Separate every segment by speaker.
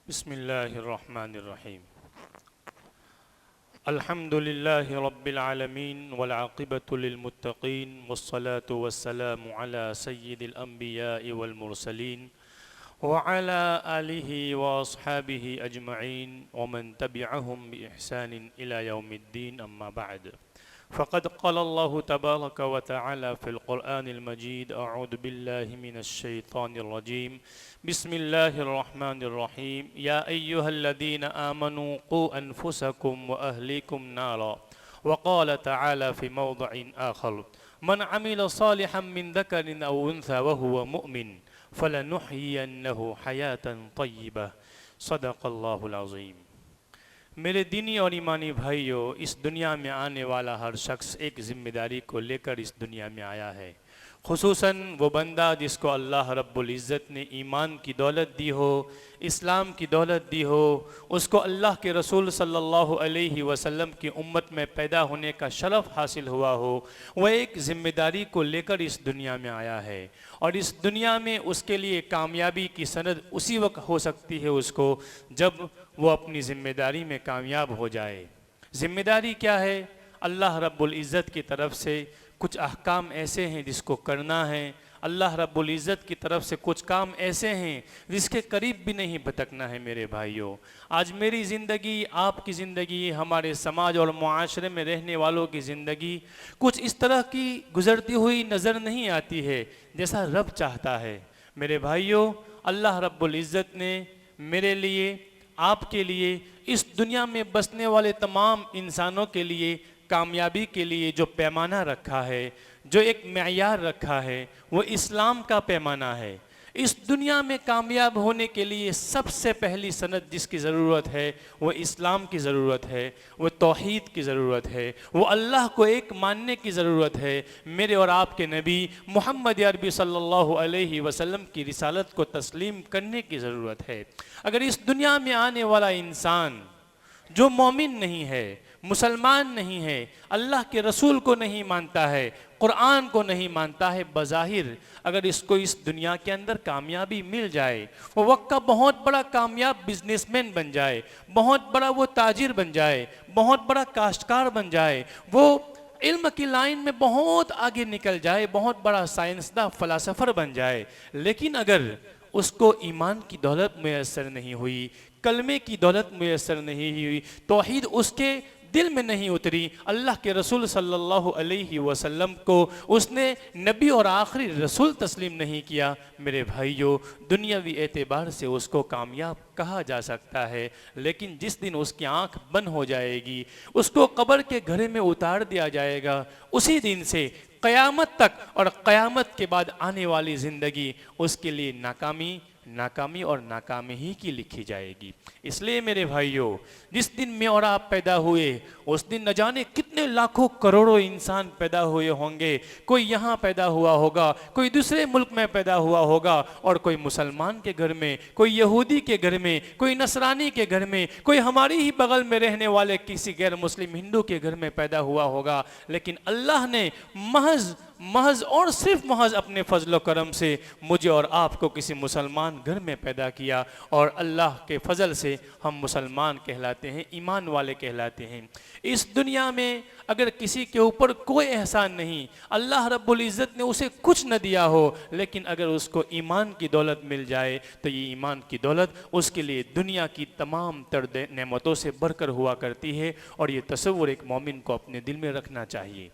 Speaker 1: बिस्मिल्लाहिर्रहमानिर्रहीम। अल्हम्दुलिल्लाहि रब्बिल आलमीन वल आक़िबतु लिल मुत्तक़ीन वस्सलातु वस्सलामु अला सय्यिदिल अंबियाइ वल मुरसलीन व अला आलिहि व अस्हाबिहि अजमईन व मन तबिअहुम बि इहसानिन इला यौमिद्दीन अम्मा बअद। फ़क़द क़ालल्लाहु तबारक व तआला फ़िल क़ुरआनिल मजीद अऊज़ु बिल्लाहि मिनश शैतानिर रजीम बिस्मिल्लाहिर रहमानिर रहीम या अय्युहल्लज़ीना आमनू क़ू अनफुसकुम व अहलीकुम नारा व क़ाल तआला फ़ी मौज़िइन आख़र मन अमिल सालिहन मिन ज़करिन औ उन्सा व हुवा मुअमिन फ़लनुहयियन्नहु हयातन तय्यिबह सदक़ल्लाहुल अज़ीम। मेरे दीनी और ईमानी भाइयों, इस दुनिया में आने वाला हर शख्स एक ज़िम्मेदारी को लेकर इस दुनिया में आया है। खुसूसन वो बंदा जिसको अल्लाह रब्बुल इज़्ज़त ने ईमान की दौलत दी हो, इस्लाम की दौलत दी हो, उसको अल्लाह के रसूल सल्लल्लाहु अलैहि वसल्लम की उम्मत में पैदा होने का शरफ़ हासिल हुआ हो, वह एक ज़िम्मेदारी को लेकर इस दुनिया में आया है। और इस दुनिया में उसके लिए कामयाबी की सनद उसी वक्त हो सकती है उसको जब वो अपनी ज़िम्मेदारी में कामयाब हो जाए। ज़िम्मेदारी क्या है? अल्लाह रब्बुल इज़्ज़त की तरफ से कुछ अहकाम ऐसे हैं जिसको करना है। अल्लाह रब्बुल इज़्ज़त की तरफ से कुछ काम ऐसे हैं जिसके करीब भी नहीं भटकना है। मेरे भाइयों, आज मेरी ज़िंदगी, आपकी ज़िंदगी, हमारे समाज और मुआशरे में रहने वालों की ज़िंदगी कुछ इस तरह की गुज़रती हुई नज़र नहीं आती है जैसा रब चाहता है। मेरे भाइयों, अल्लाह रब्बुल इज़्ज़त ने मेरे लिए, आपके लिए, इस दुनिया में बसने वाले तमाम इंसानों के लिए कामयाबी के लिए जो पैमाना रखा है, जो एक मेयार रखा है, वो इस्लाम का पैमाना है। इस दुनिया में कामयाब होने के लिए सबसे पहली सनद जिसकी ज़रूरत है वो इस्लाम की ज़रूरत है, वो तौहीद की ज़रूरत है, वो अल्लाह को एक मानने की ज़रूरत है। मेरे और आपके नबी मोहम्मद अरबी सल्लल्लाहु अलैहि वसल्लम की रिसालत को तस्लीम करने की ज़रूरत है। अगर इस दुनिया में आने वाला इंसान जो मोमिन नहीं है, मुसलमान नहीं है, अल्लाह के रसूल को नहीं मानता है, कुरान को नहीं मानता है, बज़ाहिर अगर इसको इस दुनिया के अंदर कामयाबी मिल जाए, वो वक्त का बहुत बड़ा कामयाब बिजनेसमैन बन जाए, बहुत बड़ा वो ताजिर बन जाए, बहुत बड़ा काश्तकार बन जाए, वो इल्म की लाइन में बहुत आगे निकल जाए, बहुत बड़ा साइंसदा फ़लसफ़र बन जाए, लेकिन अगर उसको ईमान की दौलत मैसर नहीं हुई, कलमे की दौलत मैसर नहीं हुई, तौहीद उसके दिल में नहीं उतरी, अल्लाह के रसूल सल्लल्लाहु अलैहि वसल्लम को उसने नबी और आखिरी रसूल तस्लीम नहीं किया, मेरे भाइयों, दुनियावी एतबार से उसको कामयाब कहा जा सकता है, लेकिन जिस दिन उसकी आंख बंद हो जाएगी, उसको कब्र के घड़े में उतार दिया जाएगा, उसी दिन से क़यामत तक और क़यामत के बाद आने वाली ज़िंदगी उसके लिए नाकामी, नाकामी और नाकामी ही की लिखी जाएगी। इसलिए मेरे भाइयों, जिस दिन मैं और आप पैदा हुए उस दिन न जाने कितने लाखों करोड़ों इंसान पैदा हुए होंगे। कोई यहाँ पैदा हुआ होगा, कोई दूसरे मुल्क में पैदा हुआ होगा, और कोई मुसलमान के घर में, कोई यहूदी के घर में, कोई नसरानी के घर में, कोई हमारी ही बगल में रहने वाले किसी गैर मुस्लिम हिंदू के घर में पैदा हुआ होगा। लेकिन अल्लाह ने महज और सिर्फ महज अपने फजल करम से मुझे और आपको किसी मुसलमान घर में पैदा किया, और अल्लाह के फजल से हम मुसलमान कहलाते हैं, ईमान वाले कहलाते हैं। इस दुनिया में अगर किसी के ऊपर कोई एहसान नहीं, अल्लाह रब्बुल इज़्ज़त ने उसे कुछ न दिया हो, लेकिन अगर उसको ईमान की दौलत मिल जाए तो ये ईमान की दौलत उसके लिए दुनिया की तमाम तर नेमतों से बढ़कर हुआ करती है, और ये तसव्वुर एक मोमिन को अपने दिल में रखना चाहिए।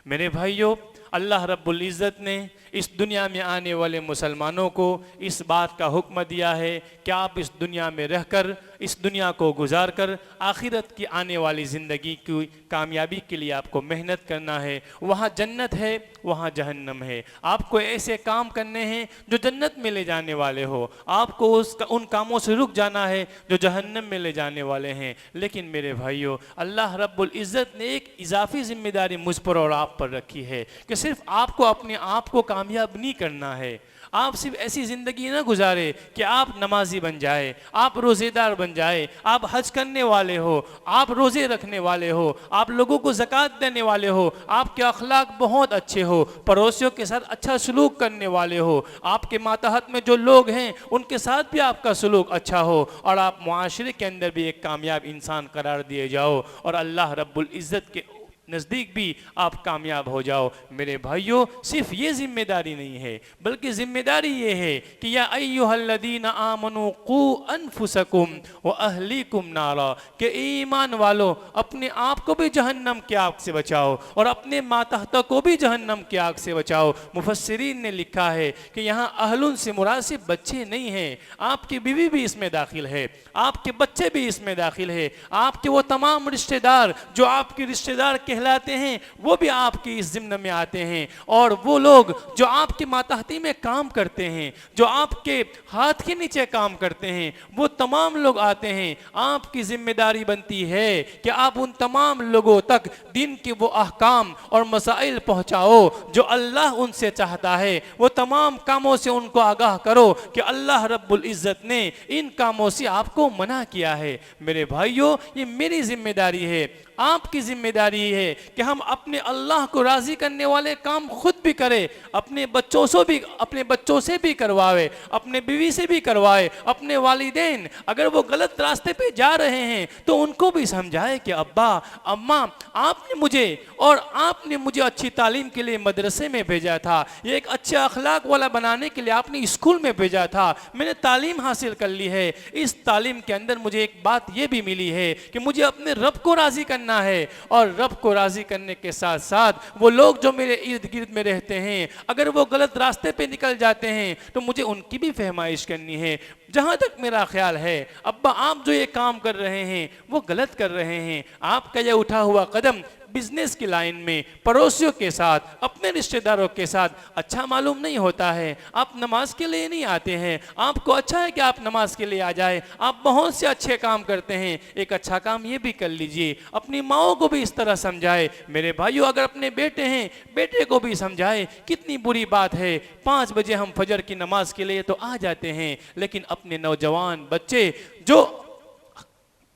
Speaker 1: मेरे भाइयों, अल्लाह रब्बुल इज़्ज़त ने इस दुनिया में आने वाले मुसलमानों को इस बात का हुक्म दिया है कि आप इस दुनिया में रहकर, इस दुनिया को गुजार कर आखिरत की आने वाली ज़िंदगी की कामयाबी के लिए आपको मेहनत करना है। वहाँ जन्नत है, वहाँ जहन्नम है। आपको ऐसे काम करने हैं जो जन्नत में ले जाने वाले हो, आपको उन कामों से रुक जाना है जो जहन्नम में ले जाने वाले हैं। लेकिन मेरे भाइयों, अल्लाह रब्बुल इज़्ज़त ने एक इजाफी जिम्मेदारी मुझ पर और आप पर रखी है कि सिर्फ आपको अपने आप को कामयाब नहीं करना है, आप सिर्फ ऐसी ज़िंदगी ना गुजारे कि आप नमाजी बन जाए, आप रोज़ेदार बन जाए, आप हज करने वाले हो, आप रोज़े रखने वाले हो, आप लोगों को ज़कात देने वाले हो, आपके अखलाक बहुत अच्छे हो, पड़ोसियों के साथ अच्छा सलूक करने वाले हो, आपके मातहत में जो लोग हैं उनके साथ भी आपका सलूक अच्छा हो और आप मुआशरे के अंदर भी एक कामयाब इंसान करार दिए जाओ और अल्लाह रब्बुल इज़्ज़त के नज़दीक भी आप कामयाब हो जाओ। मेरे भाइयों, सिर्फ ये जिम्मेदारी नहीं है बल्कि जिम्मेदारी ये है कि या अय्युहल्लज़ीना आमनू कू अनफुसकुम व अहलीकुम नारा, कि ईमान वालों अपने आप को भी जहन्नम की आग से बचाओ और अपने मातहत को भी जहन्नम की आग से बचाओ। मुफस्सिरीन ने लिखा है कि यहाँ अहलुन से मुराद सिर्फ बच्चे नहीं हैं, आपकी बीवी भी इसमें दाखिल है, आपके बच्चे भी इसमें दाखिल है, आपके वो तमाम रिश्तेदार जो आपके रिश्तेदार कहलाते हैं वो भी आपकी इस ज़िम्न में आते हैं, और वो लोग जो आपके मातहती में काम करते हैं, जो आपके हाथ के नीचे काम करते हैं, वो तमाम लोग आते हैं। आपकी जिम्मेदारी बनती है कि आप उन तमाम लोगों तक दिन के वो अहकाम और मसाइल पहुँचाओ जो अल्लाह उनसे चाहता है। वो तमाम कामों से उनको आगाह करो कि अल्लाह रब्बुल इज़्ज़त ने इन कामों से आपको मना किया है। मेरे भाइयों, ये मेरी जिम्मेदारी है, आपकी जिम्मेदारी है कि हम अपने अल्लाह को राज़ी करने वाले काम खुद भी करें, अपने बच्चों से भी करवाए, अपने बीवी से भी करवाए, अपने वालिदैन अगर वो गलत रास्ते पे जा रहे हैं तो उनको भी समझाए कि अब्बा अम्मा आपने मुझे अच्छी तालीम के लिए मदरसे में भेजा था, ये एक अच्छे अखलाक वाला बनाने के लिए आपने स्कूल में भेजा था, मैंने तालीम हासिल कर ली है। इस तालीम के अंदर मुझे एक बात ये भी मिली है कि मुझे अपने रब को राज़ी करना है, और रब को राज़ी करने के साथ साथ वो लोग जो मेरे इर्द गिर्द में रहते हैं अगर वो गलत रास्ते पे निकल जाते हैं तो मुझे उनकी भी फहमाइश करनी है। जहाँ तक मेरा ख्याल है अब्बा, आप जो ये काम कर रहे हैं वो गलत कर रहे हैं, आपका ये उठा हुआ कदम बिजनेस की लाइन में पड़ोसियों के साथ, अपने रिश्तेदारों के साथ अच्छा मालूम नहीं होता है। आप नमाज के लिए नहीं आते हैं, आपको अच्छा है कि आप नमाज के लिए आ जाए, आप बहुत से अच्छे काम करते हैं, एक अच्छा काम ये भी कर लीजिए, अपनी माओ को भी इस तरह समझाए। मेरे भाइयों, अगर अपने बेटे हैं, बेटे को भी समझाए। कितनी बुरी बात है, 5 बजे हम फजर की नमाज के लिए तो आ जाते हैं, लेकिन अपने नौजवान बच्चे जो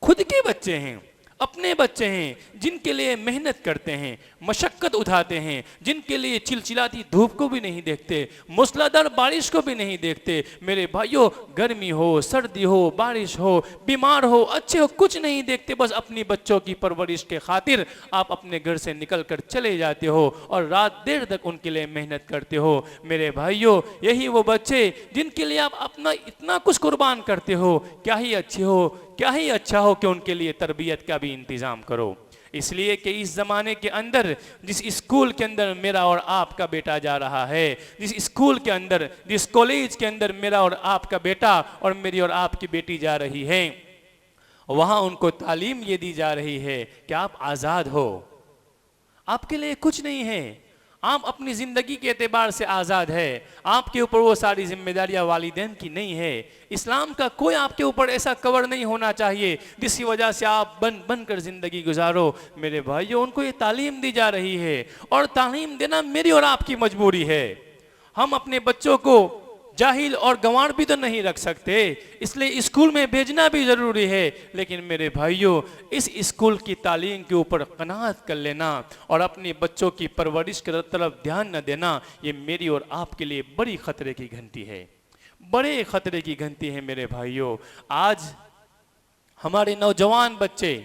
Speaker 1: खुद के बच्चे हैं, अपने बच्चे हैं, जिनके लिए मेहनत करते हैं, मशक्क़त उठाते हैं, जिनके लिए चिलचिलाती धूप को भी नहीं देखते, मूसलाधार बारिश को भी नहीं देखते। मेरे भाइयों, गर्मी हो, सर्दी हो, बारिश हो, बीमार हो, अच्छे हो, कुछ नहीं देखते, बस अपनी बच्चों की परवरिश के खातिर आप अपने घर से निकल कर चले जाते हो और रात देर तक उनके लिए मेहनत करते हो। मेरे भाइयों, यही वो बच्चे जिनके लिए आप अपना इतना कुछ कुर्बान करते हो, क्या ही अच्छे हो, क्या ही अच्छा हो कि उनके लिए तरबियत का भी इंतज़ाम करो। इसलिए कि इस ज़माने के अंदर जिस स्कूल के अंदर मेरा और आपका बेटा जा रहा है, जिस स्कूल के अंदर, जिस कॉलेज के अंदर मेरा और आपका बेटा और मेरी और आपकी बेटी जा रही है, वहाँ उनको तालीम ये दी जा रही है कि आप आज़ाद हो, आपके लिए कुछ नहीं है, आप अपनी ज़िंदगी के एतबार से आज़ाद है, आपके ऊपर वो सारी जिम्मेदारियाँ वालिदैन की नहीं है। इस्लाम का कोई आपके ऊपर ऐसा कवर नहीं होना चाहिए जिसकी वजह से आप बन कर ज़िंदगी गुजारो। मेरे भाइयों, उनको ये तालीम दी जा रही है और तालीम देना मेरी और आपकी मजबूरी है। हम अपने बच्चों को जाहिल और गंवार भी तो नहीं रख सकते, इसलिए स्कूल में भेजना भी ज़रूरी है। लेकिन मेरे भाइयों, इस स्कूल की तालीम के ऊपर कनाअत कर लेना और अपने बच्चों की परवरिश की तरफ ध्यान न देना, ये मेरी और आपके लिए बड़ी ख़तरे की घंटी है, बड़े ख़तरे की घंटी है। मेरे भाइयों, आज हमारे नौजवान बच्चे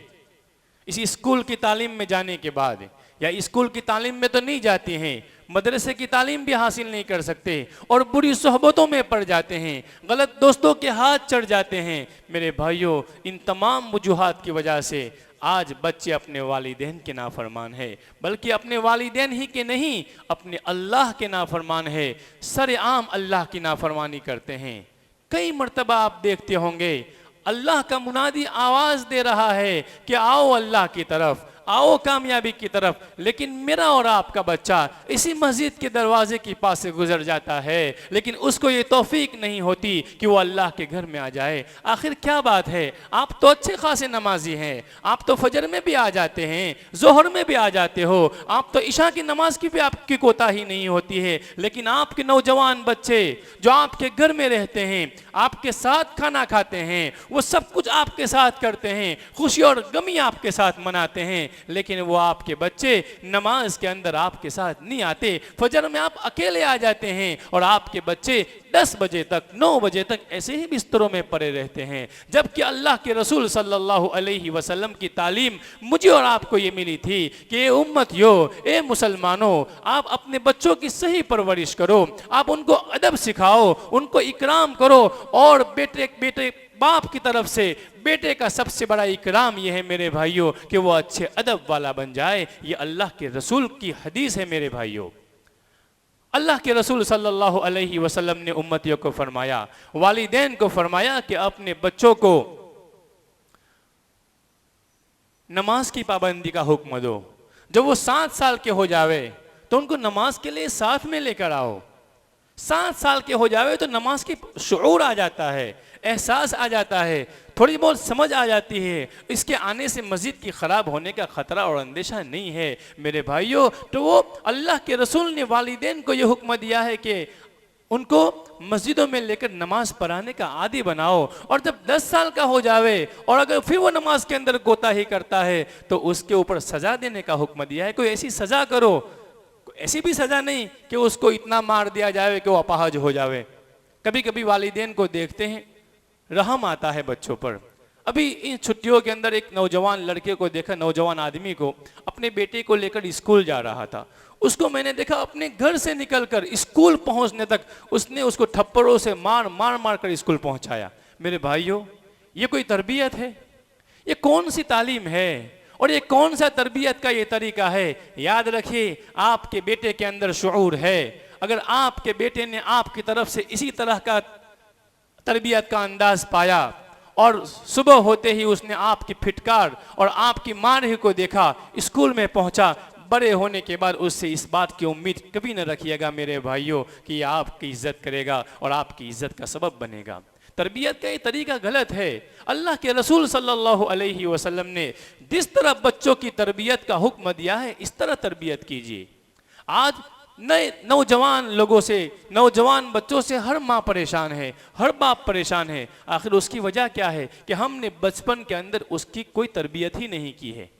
Speaker 1: इस स्कूल की तालीम में जाने के बाद, या स्कूल की तालीम में तो नहीं जाते हैं, मदरसे की तालीम भी हासिल नहीं कर सकते और बुरी सोहबतों में पड़ जाते हैं, गलत दोस्तों के हाथ चढ़ जाते हैं। मेरे भाइयों, इन तमाम वजूहात की वजह से आज बच्चे अपने वालिदैन के नाफरमान है, बल्कि अपने वालिदैन ही के नहीं, अपने अल्लाह के नाफरमान है, सरेआम अल्लाह की नाफरमानी करते हैं। कई मर्तबा आप देखते होंगे अल्लाह का मुनादी आवाज़ दे रहा है कि आओ अल्लाह की तरफ, आओ कामयाबी की तरफ। लेकिन मेरा और आपका बच्चा इसी मस्जिद के दरवाजे के पास से गुजर जाता है, लेकिन उसको ये तौफीक नहीं होती कि वो अल्लाह के घर में आ जाए। आखिर क्या बात है? आप तो अच्छे खासे नमाजी हैं, आप तो फजर में भी आ जाते हैं, जोहर में भी आ जाते हो, आप तो इशा की नमाज की भी आपकी कोताही नहीं होती है, लेकिन आपके नौजवान बच्चे जो आपके घर में रहते हैं, आपके साथ खाना खाते हैं, वो सब कुछ आपके साथ करते हैं, खुशी और गमी आपके साथ मनाते हैं, लेकिन वो आपके बच्चे नमाज के अंदर आपके साथ नहीं आते। फजर में आप अकेले आ जाते हैं और आपके बच्चे 10 बजे तक 9 बजे तक ऐसे ही बिस्तरों में पड़े रहते हैं। जबकि अल्लाह के रसूल सल्लल्लाहु अलैहि वसल्लम की तालीम मुझे और आपको ये मिली थी कि ए उम्मतियो, ए मुसलमानों, आप अपने बच्चों की सही परवरिश करो, आप उनको अदब सिखाओ, उनको इकराम करो, और बेटे बाप की तरफ से बेटे का सबसे बड़ा इकराम यह है मेरे भाइयों कि वो अच्छे अदब वाला बन जाए। ये अल्लाह के रसूल की हदीस है मेरे भाइयों। अल्लाह के रसूल सल्लल्लाहु अलैहि वसल्लम ने उम्मतियों को फरमाया, वालिदैन को फरमाया कि अपने बच्चों को नमाज की पाबंदी का हुक्म दो। जब वो 7 साल के हो जावे तो उनको नमाज के लिए साथ में लेकर आओ। 7 साल के हो जावे तो नमाज की शुऊर आ जाता है, एहसास आ जाता है, थोड़ी बहुत समझ आ जाती है। इसके आने से मस्जिद की ख़राब होने का ख़तरा और अंदेशा नहीं है मेरे भाइयों। तो वो अल्लाह के रसूल ने वालिदैन को ये हुक्म दिया है कि उनको मस्जिदों में लेकर नमाज पढ़ाने का आदी बनाओ, और जब 10 साल का हो जावे और अगर फिर वो नमाज के अंदर कोताही करता है तो उसके ऊपर सज़ा देने का हुक्म दिया है। कोई ऐसी सज़ा करो, ऐसी भी सज़ा नहीं कि उसको इतना मार दिया जाए कि वो अपाहज हो जावे। कभी कभी वालिदैन को देखते हैं, रहम आता है बच्चों पर। अभी इन छुट्टियों के अंदर एक नौजवान लड़के को देखा, नौजवान आदमी को, अपने बेटे को लेकर स्कूल जा रहा था। उसको मैंने देखा अपने घर से निकलकर स्कूल पहुंचने तक उसने उसको थप्पड़ों से मार मार कर स्कूल पहुंचाया। मेरे भाइयों, ये कोई तरबियत है? ये कौन सी तालीम है? और ये कौन सा तरबियत का ये तरीका है? याद रखिए, आपके बेटे के अंदर शुऊर है। अगर आपके बेटे ने आपकी तरफ से इसी तरह का तरबियत का अंदाज पाया और सुबह होते ही उसने आपकी फिटकार और आपकी मार को देखा, स्कूल में पहुंचा, बड़े होने के बाद उससे इस बात की उम्मीद कभी न रखिएगा मेरे भाइयों कि आपकी इज्जत करेगा और आपकी इज्जत का सबब बनेगा। तरबियत का ये तरीका गलत है। अल्लाह के रसूल सल्लल्लाहु अलैहि वसल्लम ने जिस तरह बच्चों की तरबियत का हुक्म दिया है, इस तरह तरबियत कीजिए। आज नए नौजवान लोगों से, नौजवान बच्चों से हर माँ परेशान है, हर बाप परेशान है। आखिर उसकी वजह क्या है? कि हमने बचपन के अंदर उसकी कोई तरबियत ही नहीं की है।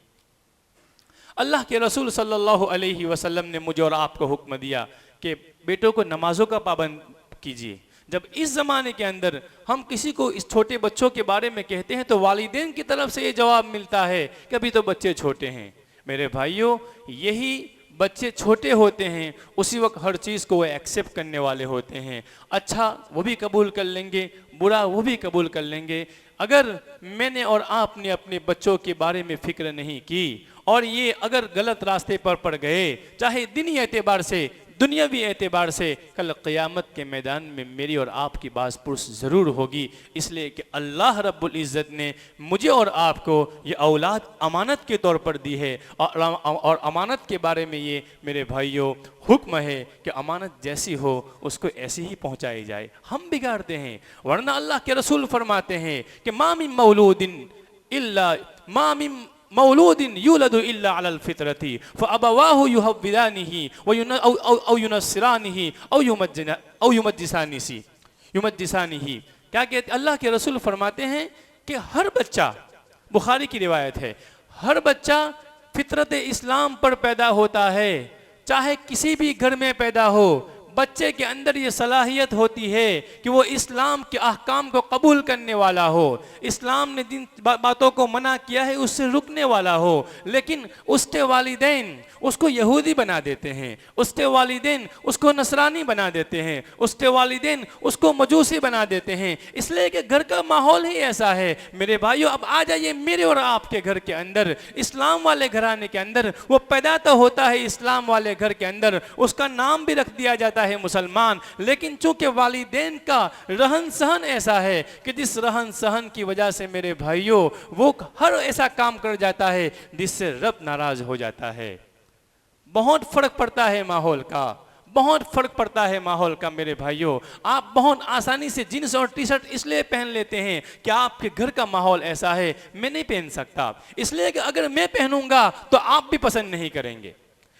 Speaker 1: अल्लाह के रसूल सल्लल्लाहु अलैहि वसल्लम ने मुझे और आपको हुक्म दिया कि बेटों को नमाजों का पाबंद कीजिए। जब इस ज़माने के अंदर हम किसी को इस छोटे बच्चों के बारे में कहते हैं तो वालिदैन की तरफ से ये जवाब मिलता है कि अभी तो बच्चे छोटे हैं। मेरे भाइयों, यही बच्चे छोटे होते हैं उसी वक्त हर चीज़ को वो एक्सेप्ट करने वाले होते हैं। अच्छा वो भी कबूल कर लेंगे, बुरा वो भी कबूल कर लेंगे। अगर मैंने और आपने अपने बच्चों के बारे में फिक्र नहीं की और ये अगर गलत रास्ते पर पड़ गए, चाहे दीनी एतबार से, दुनियावी एतबार से, कल क़यामत के मैदान में मेरी और आपकी बाज़ पुरस ज़रूर होगी। इसलिए कि अल्लाह रब्बुल इज़्ज़त ने मुझे और आपको ये औलाद अमानत के तौर पर दी है और अमानत के बारे में ये मेरे भाइयों हुक्म है कि अमानत जैसी हो उसको ऐसी ही पहुँचाई जाए। हम बिगाड़ते हैं, वरना अल्लाह के रसूल फरमाते हैं कि मा मिन मौलूदिन इल्ला मा मिन मौलूदिन यूलदु इल्ला अलल फितरती फअबवाहु युहव्विदानिही औ युनस्सिरानिही औ युमज्जिसानिही। क्या कहते? अल्लाह के रसूल फरमाते हैं कि हर बच्चा, बुखारी की रिवायत है, हर बच्चा फितरत इस्लाम पर पैदा होता है। चाहे किसी भी घर में पैदा हो, बच्चे के अंदर ये सलाहियत होती है कि वो इस्लाम के अहकाम को कबूल करने वाला हो, इस्लाम ने जिन बातों को मना किया है उससे रुकने वाला हो। लेकिन उसके वालिदैन उसको यहूदी बना देते हैं, उसके वालिदैन उसको नसरानी बना देते हैं, उसके वालिदैन उसको मजूसी बना देते हैं, इसलिए कि घर का माहौल ही ऐसा है। मेरे भाइयों, अब आ जाइए मेरे और आपके घर के अंदर, इस्लाम वाले घराने के अंदर। वो पैदा तो होता है इस्लाम वाले घर के अंदर, उसका नाम भी रख दिया जाता है मुसलमान, लेकिन चूंकि वालिदैन का रहन सहन ऐसा है कि जिस रहन सहन की वजह से मेरे भाइयों वो हर ऐसा काम कर जाता है जिससे रब नाराज हो जाता है। बहुत फर्क पड़ता है माहौल का, बहुत फर्क पड़ता है माहौल का मेरे भाइयों। आप बहुत आसानी से जींस और टी शर्ट इसलिए पहन लेते हैं कि आपके घर का माहौल ऐसा है, मैं नहीं पहन सकता, इसलिए कि अगर मैं पहनूंगा तो आप भी पसंद नहीं करेंगे।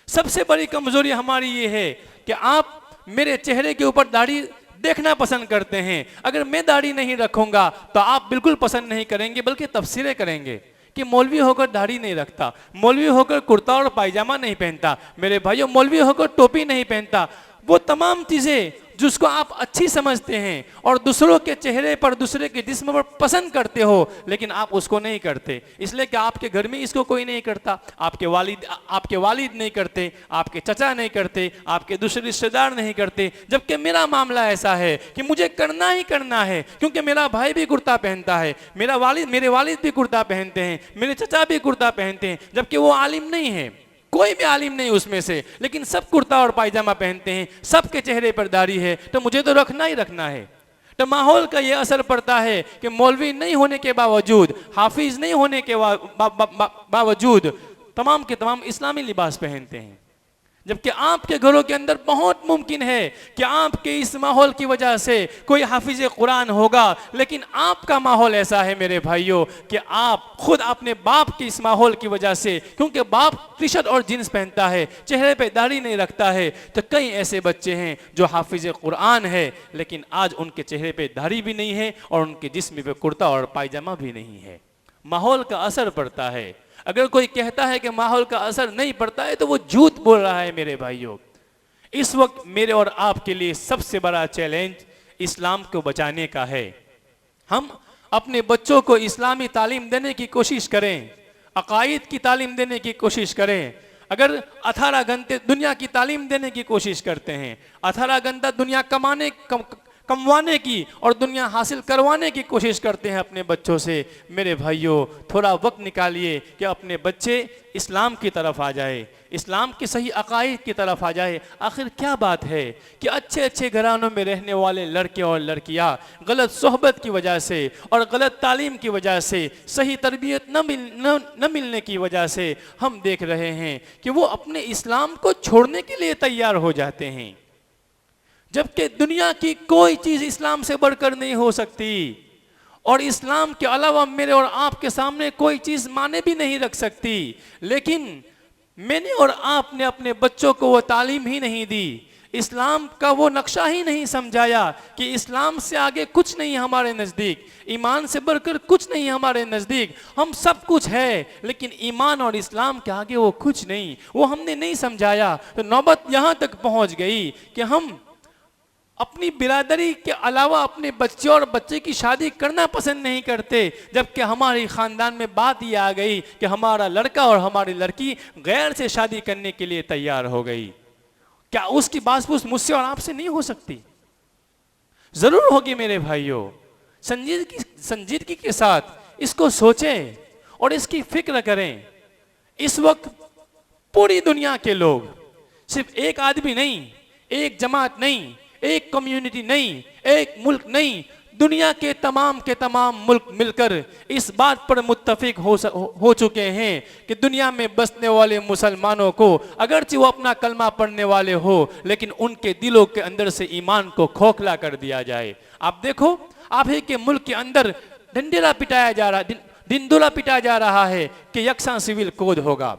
Speaker 1: सबसे बड़ी कमजोरी हमारी ये है कि आप मेरे चेहरे के ऊपर दाढ़ी देखना पसंद करते हैं, अगर मैं दाढ़ी नहीं रखूंगा तो आप बिल्कुल पसंद नहीं करेंगे, बल्कि तफसीरें करेंगे कि मौलवी होकर दाढ़ी नहीं रखता, मौलवी होकर कुर्ता और पायजामा नहीं पहनता, मेरे भाइयों मौलवी होकर टोपी नहीं पहनता। वो तमाम चीजें जिसको आप अच्छी समझते हैं और दूसरों के चेहरे पर, दूसरे के जिस्म पर पसंद करते हो, लेकिन आप उसको नहीं करते, इसलिए कि आपके घर में इसको कोई नहीं करता, आपके वालिद नहीं करते, आपके चचा नहीं करते, आपके दूसरे रिश्तेदार नहीं करते। जबकि मेरा मामला ऐसा है कि मुझे करना ही करना है, क्योंकि मेरा भाई भी कुर्ता पहनता है, मेरे वालिद भी कुर्ता पहनते हैं, मेरे चचा भी कुर्ता पहनते हैं, जबकि वो आलिम नहीं है, कोई भी आलिम नहीं उसमें से, लेकिन सब कुर्ता और पायजामा पहनते हैं, सबके चेहरे पर दाढ़ी है, तो मुझे तो रखना ही रखना है। तो माहौल का ये असर पड़ता है कि मौलवी नहीं होने के बावजूद, हाफिज नहीं होने के बावजूद तमाम के तमाम इस्लामी लिबास पहनते हैं, जबकि आपके घरों के अंदर बहुत मुमकिन है कि आपके इस माहौल की वजह से कोई हाफिज कुरान होगा, लेकिन आपका माहौल ऐसा है मेरे भाइयों कि आप खुद अपने बाप के इस माहौल की वजह से, क्योंकि बाप टी शर्ट और जीन्स पहनता है, चेहरे पे दाढ़ी नहीं रखता है, तो कई ऐसे बच्चे हैं जो हाफिज कुरान है लेकिन आज उनके चेहरे पे दाढ़ी भी नहीं है और उनके जिस्म पे कुर्ता और पायजामा भी नहीं है। माहौल का असर पड़ता है। अगर कोई कहता है कि माहौल का असर नहीं पड़ता है तो वो झूठ बोल रहा है मेरे भाइयों। इस वक्त मेरे और आपके लिए सबसे बड़ा चैलेंज इस्लाम को बचाने का है। हम अपने बच्चों को इस्लामी तालीम देने की कोशिश करें, अकायद की तालीम देने की कोशिश करें। अगर 18 घंटे दुनिया की तालीम देने की कोशिश करते हैं, 18 घंटा दुनिया कमवाने की और दुनिया हासिल करवाने की कोशिश करते हैं अपने बच्चों से, मेरे भाइयों थोड़ा वक्त निकालिए कि अपने बच्चे इस्लाम की तरफ आ जाए, इस्लाम की सही अकायद की तरफ आ जाए। आखिर क्या बात है कि अच्छे अच्छे घरानों में रहने वाले लड़के और लड़कियां गलत सोहबत की वजह से और गलत तालीम की वजह से, सही तरबियत न मिलने की वजह से हम देख रहे हैं कि वो अपने इस्लाम को छोड़ने के लिए तैयार हो जाते हैं, जबकि दुनिया की कोई चीज इस्लाम से बढ़कर नहीं हो सकती और इस्लाम के अलावा मेरे और आपके सामने कोई चीज माने भी नहीं रख सकती। लेकिन मैंने और आपने अपने बच्चों को वो तालीम ही नहीं दी, इस्लाम का वो नक्शा ही नहीं समझाया कि इस्लाम से आगे कुछ नहीं हमारे नज़दीक, ईमान से बढ़कर कुछ नहीं हमारे नज़दीक। हम सब कुछ है लेकिन ईमान और इस्लाम के आगे वो कुछ नहीं, वो हमने नहीं समझाया। तो नौबत यहाँ तक पहुँच गई कि हम अपनी बिरादरी के अलावा अपने बच्चे और बच्चे की शादी करना पसंद नहीं करते, जबकि हमारी ख़ानदान में बात ये आ गई कि हमारा लड़का और हमारी लड़की गैर से शादी करने के लिए तैयार हो गई। क्या उसकी बात मुझसे और आपसे नहीं हो सकती? ज़रूर होगी मेरे भाइयों। संजीदगी के साथ इसको सोचें और इसकी फिक्र करें। इस वक्त पूरी दुनिया के लोग, सिर्फ एक आदमी नहीं, एक जमात नहीं, एक कम्युनिटी नहीं, एक मुल्क नहीं, दुनिया के तमाम मुल्क मिलकर इस बात पर मुत्तफिक हो चुके हैं कि दुनिया में बसने वाले मुसलमानों को अगरचे वो अपना कलमा पढ़ने वाले हो, लेकिन उनके दिलों के अंदर से ईमान को खोखला कर दिया जाए। आप देखो, आप ही के मुल्क के अंदर डंडेरा पिटाया जा रहा, दिंदुला पिटाया जा रहा है कि यकसा सिविल कोड होगा,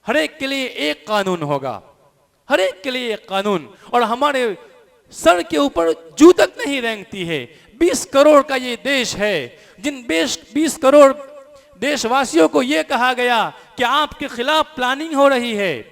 Speaker 1: हर एक के लिए एक कानून होगा, हर एक के लिए एक कानून, और हमारे सर के ऊपर जू तक नहीं रेंगती है। 20 करोड़ का ये देश है, जिन 20 करोड़ देशवासियों को ये कहा गया कि आपके खिलाफ प्लानिंग हो रही है,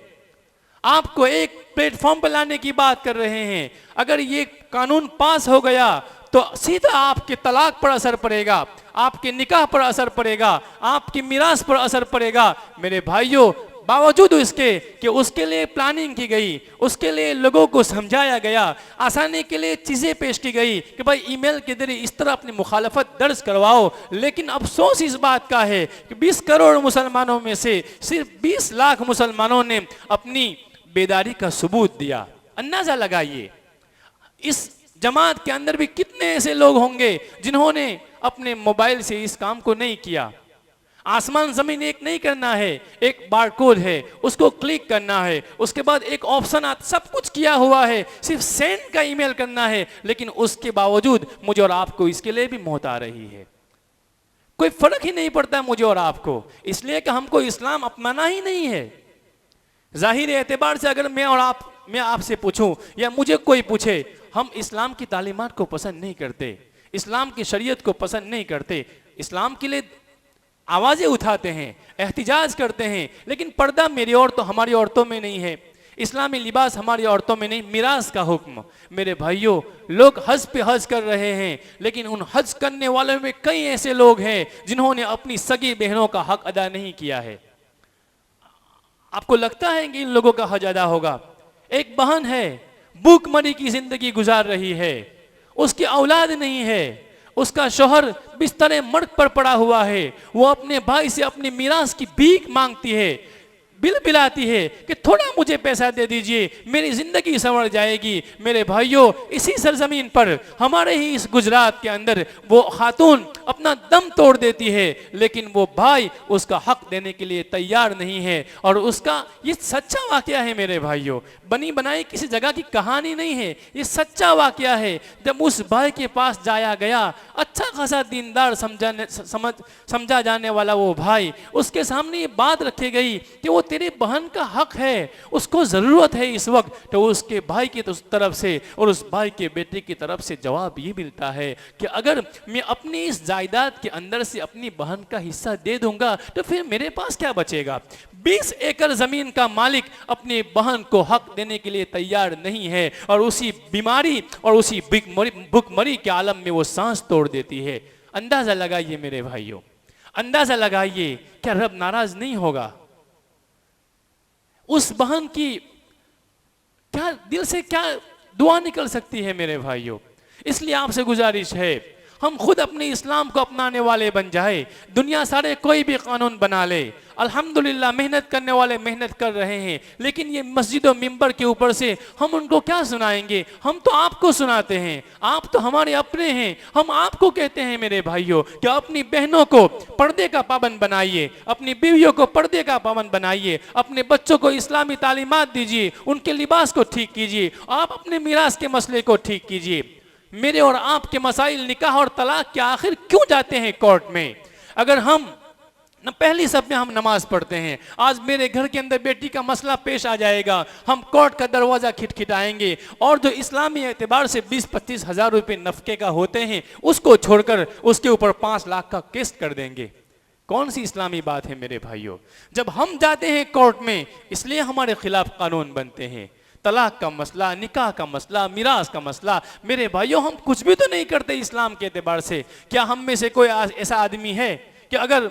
Speaker 1: आपको एक प्लेटफॉर्म पर लाने की बात कर रहे हैं, अगर ये कानून पास हो गया तो सीधा आपके तलाक पर असर पड़ेगा, आपके निकाह पर असर पड़ेगा, आपकी मिरास पर असर पड़ेगा। मेरे भाइयों, बावजूद इसके कि उसके लिए प्लानिंग की गई, उसके लिए लोगों को समझाया गया, आसानी के लिए चीज़ें पेश की गई कि भाई ईमेल के जरिए इस तरह अपनी मुखालफत दर्ज करवाओ, लेकिन अफसोस इस बात का है कि 20 करोड़ मुसलमानों में से सिर्फ 20 लाख मुसलमानों ने अपनी बेदारी का सबूत दिया। अंदाजा लगाइए इस जमात के अंदर भी कितने ऐसे लोग होंगे जिन्होंने अपने मोबाइल से इस काम को नहीं किया। आसमान जमीन एक नहीं करना है, एक बारकोड है, उसको क्लिक करना है, उसके बाद एक ऑप्शन आता, सब कुछ किया हुआ है, सिर्फ सेंड का ईमेल करना है, लेकिन उसके बावजूद मुझे और आपको इसके लिए भी मौत आ रही है। कोई फर्क ही नहीं पड़ता मुझे और आपको, इसलिए कि हमको इस्लाम अपनाना ही नहीं है। जाहिर एतबार से अगर मैं आपसे पूछूं या मुझे कोई पूछे, हम इस्लाम की तालीमात को पसंद नहीं करते, इस्लाम की शरीयत को पसंद नहीं करते, इस्लाम के लिए आवाजें उठाते हैं, एहतिजाज करते हैं, लेकिन पर्दा मेरी और तो हमारी औरतों में नहीं है, इस्लामी लिबास हमारी औरतों में नहीं, मिरास का हुक्म। मेरे भाइयों, लोग हज पे हज कर रहे हैं, लेकिन उन हज करने वालों में कई ऐसे लोग हैं जिन्होंने अपनी सगी बहनों का हक अदा नहीं किया है। आपको लगता है कि इन लोगों का हज अदा होगा? एक बहन है, भूखमरी की जिंदगी गुजार रही है, उसकी औलाद नहीं है, उसका शौहर बिस्तरे मर्ग पर पड़ा हुआ है, वो अपने भाई से अपनी मिरास की भीख मांगती है, बिलबिलाती है कि थोड़ा मुझे पैसा दे दीजिए, मेरी जिंदगी संवर जाएगी। मेरे भाइयों, इसी सरजमीन पर, हमारे ही इस गुजरात के अंदर वो खातून अपना दम तोड़ देती है, लेकिन वो भाई उसका हक देने के लिए तैयार नहीं है। और उसका ये सच्चा वाकया है मेरे भाइयों, बनी बनाई किसी जगह की कहानी नहीं है, ये सच्चा वाकया है। जब उस भाई के पास जाया गया, अच्छा खासा दीनदार समझा जाने वाला वो भाई, उसके सामने ये बात रखी गई कि वो तेरे बहन का हक है, उसको जरूरत है इस वक्त, तो उसके भाई की तरफ से और उस भाई के बेटे की तरफ से जवाब ये मिलता है कि अगर मैं अपनी इस जायदाद के अंदर से अपनी बहन का हिस्सा दे दूंगा तो फिर मेरे पास क्या बचेगा। 20 एकड़ जमीन का मालिक अपनी बहन को हक देने के लिए तैयार नहीं है, और उसी बीमारी और उसी भुखमरी के आलम में वो सांस तोड़ देती है। अंदाजा लगाइए मेरे भाइयों, अंदाजा लगाइए, क्या रब नाराज नहीं होगा? उस बहन की क्या दिल से क्या दुआ निकल सकती है मेरे भाइयों। इसलिए आपसे गुजारिश है, हम खुद अपने इस्लाम को अपनाने वाले बन जाए। दुनिया सारे कोई भी कानून बना ले, अल्हम्दुलिल्लाह मेहनत करने वाले मेहनत कर रहे हैं, लेकिन ये मस्जिद और मिंबर के ऊपर से हम उनको क्या सुनाएंगे? हम तो आपको सुनाते हैं, आप तो हमारे अपने हैं। हम आपको कहते हैं मेरे भाइयों कि अपनी बहनों को पर्दे का पाबंद बनाइए, अपनी बीवियों को पर्दे का पाबंद बनाइए, अपने बच्चों को इस्लामी तालीमात दीजिए, उनके लिबास को ठीक कीजिए, आप अपने मिरास के मसले को ठीक कीजिए। मेरे और आपके मसाइल निकाह और तलाक के आखिर क्यों जाते हैं कोर्ट में? अगर हम पहली सब में हम नमाज पढ़ते हैं, आज मेरे घर के अंदर बेटी का मसला पेश आ जाएगा, हम कोर्ट का दरवाजा खिटखिटाएंगे और जो इस्लामी एतबार से 20-25 हजार रुपए नफके का होते हैं उसको छोड़कर उसके ऊपर 5 लाख का केस कर देंगे। कौन सी इस्लामी बात है मेरे भाइयों? जब हम जाते हैं कोर्ट में, इसलिए हमारे खिलाफ कानून बनते हैं। तलाक का मसला, निकाह का मसला, मिरास का मसला, मेरे भाइयों हम कुछ भी तो नहीं करते इस्लाम के एतबार से। क्या हम में से कोई ऐसा आदमी है कि अगर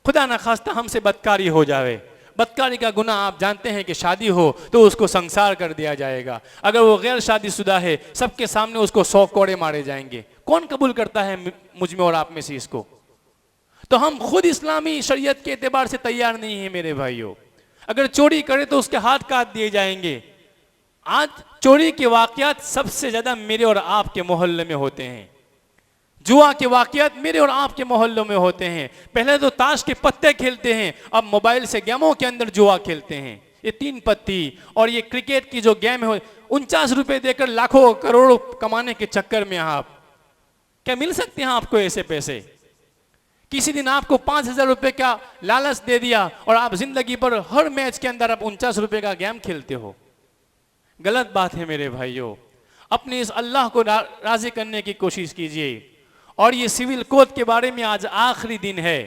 Speaker 1: खुदा न खास्ता हमसे बदकारी हो जाए, बदकारी का गुनाह आप जानते हैं कि शादी हो तो उसको संसार कर दिया जाएगा, अगर वो गैर शादीशुदा है सबके सामने उसको 100 कोड़े मारे जाएंगे। कौन कबूल करता है मुझ में और आप में से इसको? तो हम खुद इस्लामी शरीयत के एतबार से तैयार नहीं है मेरे भाइयों। अगर चोरी करे तो उसके हाथ काट दिए जाएंगे। आज चोरी के वाकयात सबसे ज्यादा मेरे और आपके मोहल्ले में होते हैं, जुआ के वाकयात मेरे और आपके मोहल्लों में होते हैं। पहले तो ताश के पत्ते खेलते हैं, अब मोबाइल से गेमों के अंदर जुआ खेलते हैं। ये 3 पत्ती और ये क्रिकेट की जो गेम है, 49 रुपए देकर लाखों करोड़ों कमाने के चक्कर में आप क्या मिल सकते हैं आपको ऐसे पैसे? किसी दिन आपको 5,000 रुपए का लालच दे दिया और आप जिंदगी पर हर मैच के अंदर आप 49 रुपए का गेम खेलते हो। गलत बात है मेरे भाइयों। अपने इस अल्लाह को राजी करने की कोशिश कीजिए। और ये सिविल कोड के बारे में आज आखिरी दिन है,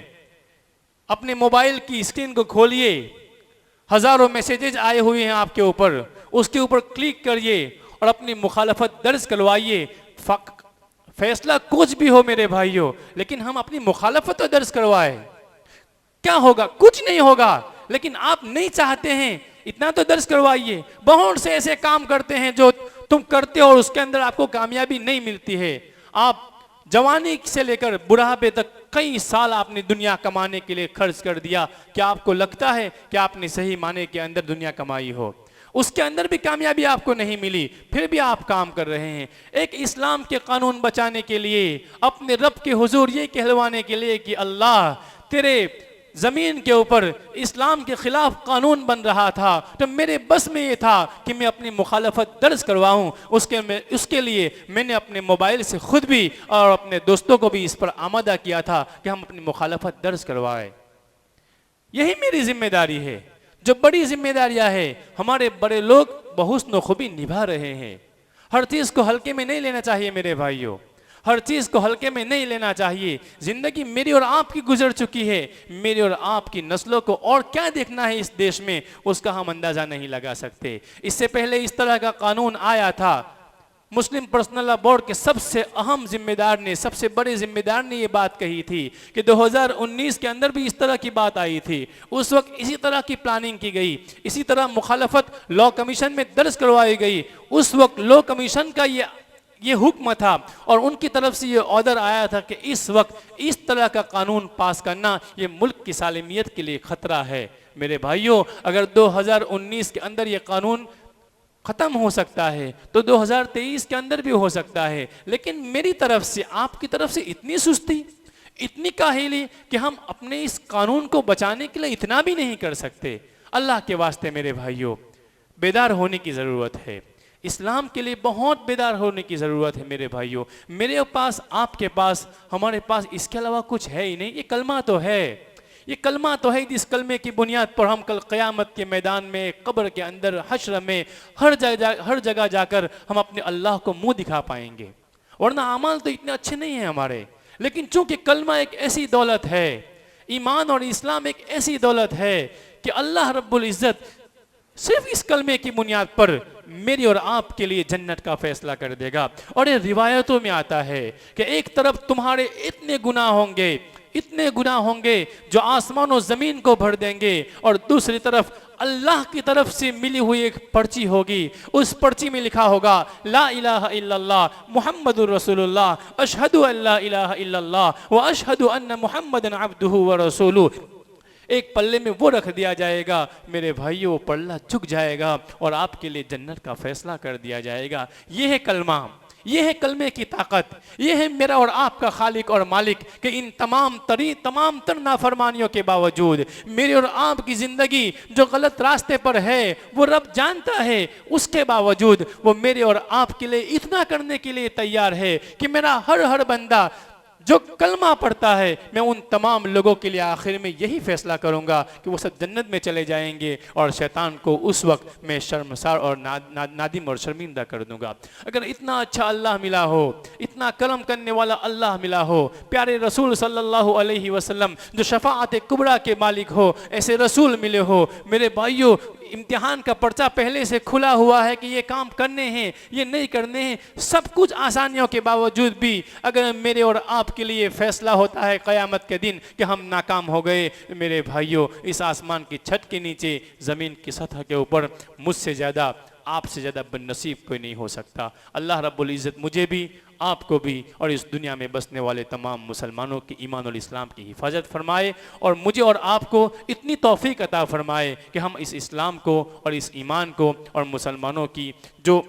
Speaker 1: अपने मोबाइल की स्क्रीन को खोलिए, हजारों मैसेजेस आए हुए हैं आपके ऊपर, उसके ऊपर क्लिक करिए और अपनी मुखालफत दर्ज करवाइए। फैसला कुछ भी हो मेरे भाइयों, लेकिन हम अपनी मुखालफत तो दर्ज करवाए, क्या होगा? कुछ नहीं होगा। लेकिन आप नहीं चाहते हैं, इतना तो दर्ज करवाइए। बहुत से ऐसे काम करते हैं जो तुम करते हो और उसके अंदर आपको कामयाबी नहीं मिलती है। आप जवानी से लेकर बुढ़ापे तक कई साल आपने दुनिया कमाने के लिए खर्च कर दिया, क्या आपको लगता है कि आपने सही माने के अंदर दुनिया कमाई हो? उसके अंदर भी कामयाबी आपको नहीं मिली, फिर भी आप काम कर रहे हैं। एक इस्लाम के कानून बचाने के लिए, अपने रब के हुजूर ये कहलवाने के लिए कि अल्लाह तेरे ज़मीन के ऊपर इस्लाम के ख़िलाफ़ कानून बन रहा था, तो मेरे बस में ये था कि मैं अपनी मुखालफत दर्ज करवाऊँ। उसके लिए मैंने अपने मोबाइल से ख़ुद भी और अपने दोस्तों को भी इस पर आमादा किया था कि हम अपनी मुखालफत दर्ज करवाएं। यही मेरी जिम्मेदारी है। जो बड़ी जिम्मेदारियां है, हमारे बड़े लोग बहुस्न खूबी निभा रहे हैं। हर चीज़ को हल्के में नहीं लेना चाहिए मेरे भाइयों, हर चीज़ को हल्के में नहीं लेना चाहिए। ज़िंदगी मेरी और आपकी गुजर चुकी है, मेरी और आपकी नस्लों को और क्या देखना है इस देश में, उसका हम अंदाज़ा नहीं लगा सकते। इससे पहले इस तरह का कानून आया था, मुस्लिम पर्सनल लॉ बोर्ड के सबसे अहम जिम्मेदार ने, सबसे बड़े जिम्मेदार ने ये बात कही थी कि 2019 के अंदर भी इस तरह की बात आई थी। उस वक्त इसी तरह की प्लानिंग की गई, इसी तरह मुखालफत लॉ कमीशन में दर्ज करवाई गई। उस वक्त लॉ कमीशन का ये हुक्म था और उनकी तरफ से ये ऑर्डर आया था कि इस वक्त इस तरह का कानून पास करना ये मुल्क की सालिमियत के लिए खतरा है। मेरे भाइयों, अगर 2019 के अंदर ये कानून ख़त्म हो सकता है तो 2023 के अंदर भी हो सकता है, लेकिन मेरी तरफ से, आपकी तरफ से इतनी सुस्ती, इतनी काहिली कि हम अपने इस कानून को बचाने के लिए इतना भी नहीं कर सकते। अल्लाह के वास्ते मेरे भाइयों, बेदार होने की ज़रूरत है। इस्लाम के लिए बहुत बेदार होने की ज़रूरत है मेरे भाइयों। मेरे पास, आपके पास, हमारे पास इसके अलावा कुछ है ही नहीं। ये कलमा तो है, ये कलमा तो है। इस कलमे की बुनियाद पर हम कल क़यामत के मैदान में, कब्र के अंदर, हश्र में, हर जगह जाकर हम अपने अल्लाह को मुंह दिखा पाएंगे। वरना अमाल तो इतने अच्छे नहीं हैं हमारे, लेकिन चूंकि कलमा एक ऐसी दौलत है, ईमान और इस्लाम एक ऐसी दौलत है कि अल्लाह रब्बुल इज़्ज़त सिर्फ इस कलमे की बुनियाद पर मेरी और आपके लिए जन्नत का फैसला कर देगा। और ये रिवायतों में आता है कि एक तरफ तुम्हारे इतने गुनाह होंगे, इतने गुनाह होंगे जो आसमान और ज़मीन को भर देंगे, और दूसरी तरफ अल्लाह की तरफ से मिली हुई एक पर्ची होगी। उस पर्ची में लिखा होगा ला इलाहा इल्लल्लाह मुहम्मदुर रसूलुल्लाह अशहदु अल्ला इलाहा इल्लल्लाह व अशहदु अन्ना मुहम्मदन अब्दुहु व रसूलुहु। एक पल्ले में वो रख दिया जाएगा मेरे भाइयों, वो पल्ला झुक जाएगा और आपके लिए जन्नत का फैसला कर दिया जाएगा। ये है कलमा, ये है कलमे की ताकत, ये है मेरा और आपका खालिक और मालिक कि इन तमाम तर नाफरमानियों के बावजूद मेरी और आपकी ज़िंदगी जो गलत रास्ते पर है वो रब जानता है, उसके बावजूद वो मेरे और आपके लिए इतना करने के लिए तैयार है कि मेरा हर बंदा जो कलमा पढ़ता है, मैं उन तमाम लोगों के लिए आखिर में यही फैसला करूंगा कि वो सब जन्नत में चले जाएंगे और शैतान को उस वक्त मैं शर्मसार और नादिम और शर्मिंदा कर दूंगा। अगर इतना अच्छा अल्लाह मिला हो, इतना करम करने वाला अल्लाह मिला हो, प्यारे रसूल सल्लल्लाहु अलैहि वसल्लम जो शफाअत कुबरा के मालिक हो, ऐसे रसूल मिले हो, मेरे भाइयों इम्तिहान का पर्चा पहले से खुला हुआ है कि ये काम करने हैं, ये नहीं करने हैं। सब कुछ आसानियों के बावजूद भी अगर मेरे और आपके लिए फैसला होता है क़यामत के दिन कि हम नाकाम हो गए, मेरे भाइयों इस आसमान की छत के नीचे, ज़मीन की सतह के ऊपर मुझसे ज़्यादा, आपसे ज़्यादा बदनसीब कोई नहीं हो सकता। अल्लाह रब्बुल इज़्ज़त मुझे भी, आपको भी और इस दुनिया में बसने वाले तमाम मुसलमानों की ईमान और इस्लाम की हिफाजत फरमाए और मुझे और आपको इतनी तौफीक अता फरमाए कि हम इस इस्लाम को और इस ईमान को और मुसलमानों की जो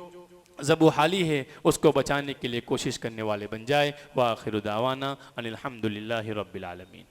Speaker 1: ज़बू हाली है उसको बचाने के लिए कोशिश करने वाले बन जाए। व आखिर दावाना अनिल हम्दुलिल्लाहि रब्बिल आलमीन।